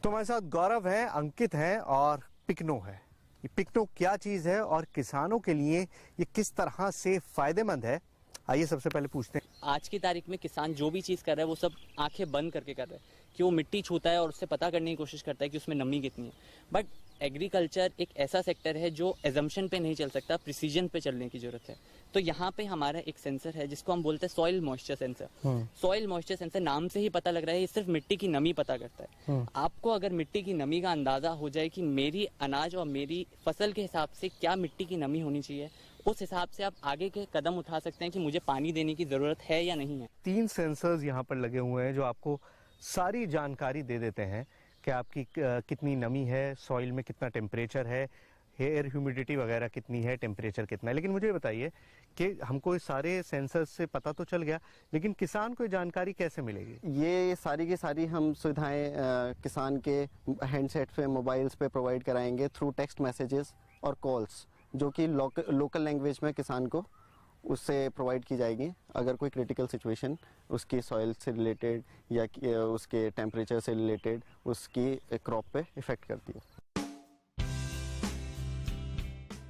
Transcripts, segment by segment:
तो हमारे साथ गौरव है, अंकित है और पिकनो है। ये पिकनो क्या चीज है और किसानों के लिए ये किस तरह से फायदेमंद है, आइए सबसे पहले पूछते हैं। आज की तारीख में किसान जो भी चीज़ कर रहा है वो सब आंखें बंद करके कर रहा है कि वो मिट्टी छूता है और उससे पता करने की कोशिश करता है कि उसमें नमी कितनी है। बट एग्रीकल्चर एक ऐसा सेक्टर है जो एजम्पशन पे नहीं चल सकता, प्रिसीजन पे चलने की जरूरत है। तो यहाँ पे हमारा एक सेंसर है जिसको हम बोलते हैं soil moisture sensor. Soil moisture sensor नाम से ही पता लग रहा है, ये सिर्फ मिट्टी की नमी पता करता है। आपको अगर मिट्टी की नमी का अंदाजा हो जाए कि मेरी अनाज और मेरी फसल के हिसाब से क्या मिट्टी की नमी होनी चाहिए, उस हिसाब से आप आगे के कदम उठा सकते हैं कि मुझे पानी देने की जरूरत है या नहीं है। 3 सेंसर्स यहाँ पर लगे हुए हैं जो आपको सारी जानकारी दे देते हैं कि आपकी कितनी नमी है, सॉइल में कितना टेम्परेचर है, एयर ह्यूमिडिटी वगैरह कितनी है, टेम्परेचर कितना है। लेकिन मुझे बताइए कि हमको इस सारे सेंसर्स से पता तो चल गया, लेकिन किसान को ये जानकारी कैसे मिलेगी? ये सारी की सारी हम सुविधाएं किसान के हैंडसेट पे, मोबाइल्स पे प्रोवाइड कराएंगे थ्रू टेक्स्ट मैसेजेस और कॉल्स, जो कि लोकल लैंग्वेज में किसान को उससे प्रोवाइड की जाएगी। अगर कोई क्रिटिकल सिचुएशन उसकी सॉइल से रिलेटेड या उसके टेम्परेचर से रिलेटेड उसकी क्रॉप पे इफेक्ट करती है।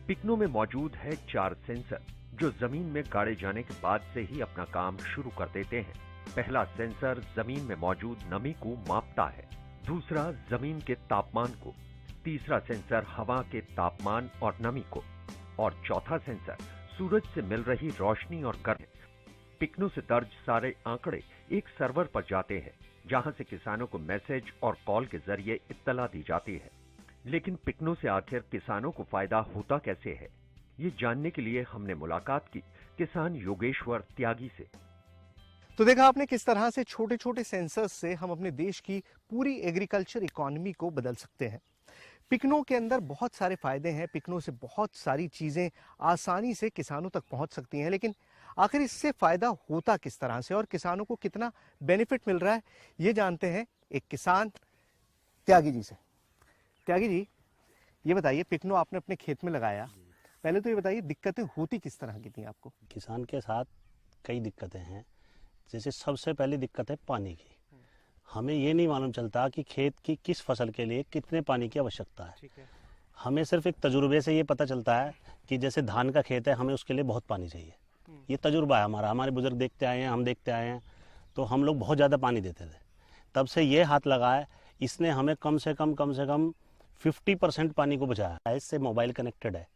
पिकनो में मौजूद है 4 सेंसर जो जमीन में गाड़े जाने के बाद से ही अपना काम शुरू कर देते हैं। पहला सेंसर जमीन में मौजूद नमी को मापता है, दूसरा जमीन के तापमान को, तीसरा सेंसर हवा के तापमान और नमी को, और चौथा सेंसर सूरज से मिल रही रोशनी और गर्मी। पिकनो से दर्ज सारे आंकड़े एक सर्वर पर जाते हैं जहां से किसानों को मैसेज और कॉल के जरिए इत्तला दी जाती है। लेकिन पिकनो से आखिर किसानों को फायदा होता कैसे है, ये जानने के लिए हमने मुलाकात की किसान योगेश्वर त्यागी से। तो देखा आपने किस तरह से छोटे छोटे सेंसर्स से हम अपने देश की पूरी एग्रीकल्चर इकोनॉमी को बदल सकते हैं। पिकनो के अंदर बहुत सारे फायदे हैं, पिकनो से बहुत सारी चीजें आसानी से किसानों तक पहुंच सकती हैं, लेकिन आखिर इससे फायदा होता किस तरह से और किसानों को कितना बेनिफिट मिल रहा है, ये जानते हैं एक किसान त्यागी जी से। त्यागी जी, ये बताइए, पिकनो आपने अपने खेत में लगाया, पहले तो ये बताइए दिक्कतें होती किस तरह की थी आपको? किसान के साथ कई दिक्कतें हैं। जैसे सबसे पहली दिक्कत है पानी की। हमें ये नहीं मालूम चलता कि खेत की किस फसल के लिए कितने पानी की आवश्यकता है। हमें सिर्फ एक तजुर्बे से ये पता चलता है कि जैसे धान का खेत है, हमें उसके लिए बहुत पानी चाहिए। ये तजुर्बा है हमारा, हमारे बुजुर्ग देखते आए हैं, हम देखते आए हैं, तो हम लोग बहुत ज़्यादा पानी देते थे। तब से ये हाथ लगा है, इसने हमें कम से कम 50% पानी को बचाया। इससे मोबाइल कनेक्टेड है,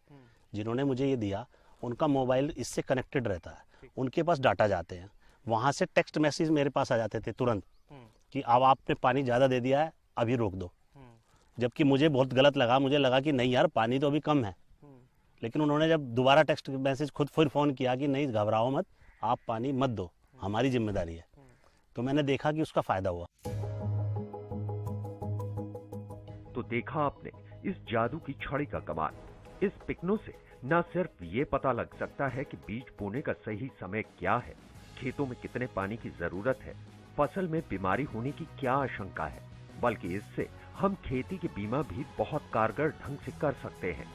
जिन्होंने मुझे ये दिया उनका मोबाइल इससे कनेक्टेड रहता है, उनके पास डाटा जाते हैं, वहाँ से टेक्स्ट मैसेज मेरे पास आ जाते थे तुरंत कि अब आपने पानी ज़्यादा दे दिया है, अभी रोक दो। जबकि मुझे बहुत गलत लगा, मुझे लगा कि नहीं यार पानी तो अभी कम है, लेकिन उन्होंने जब दोबारा टेक्स्ट मैसेज खुद फिर फ़ोन किया कि नहीं घबराओ मत, आप पानी मत दो, हमारी जिम्मेदारी है, तो मैंने देखा कि उसका फ़ायदा हुआ। तो देखा आपने इस जादू की छड़ी का कमाल। इस पिकनो से न सिर्फ ये पता लग सकता है कि बीज बोने का सही समय क्या है, खेतों में कितने पानी की जरूरत है, फसल में बीमारी होने की क्या आशंका है, बल्कि इससे हम खेती के बीमा भी बहुत कारगर ढंग से कर सकते हैं।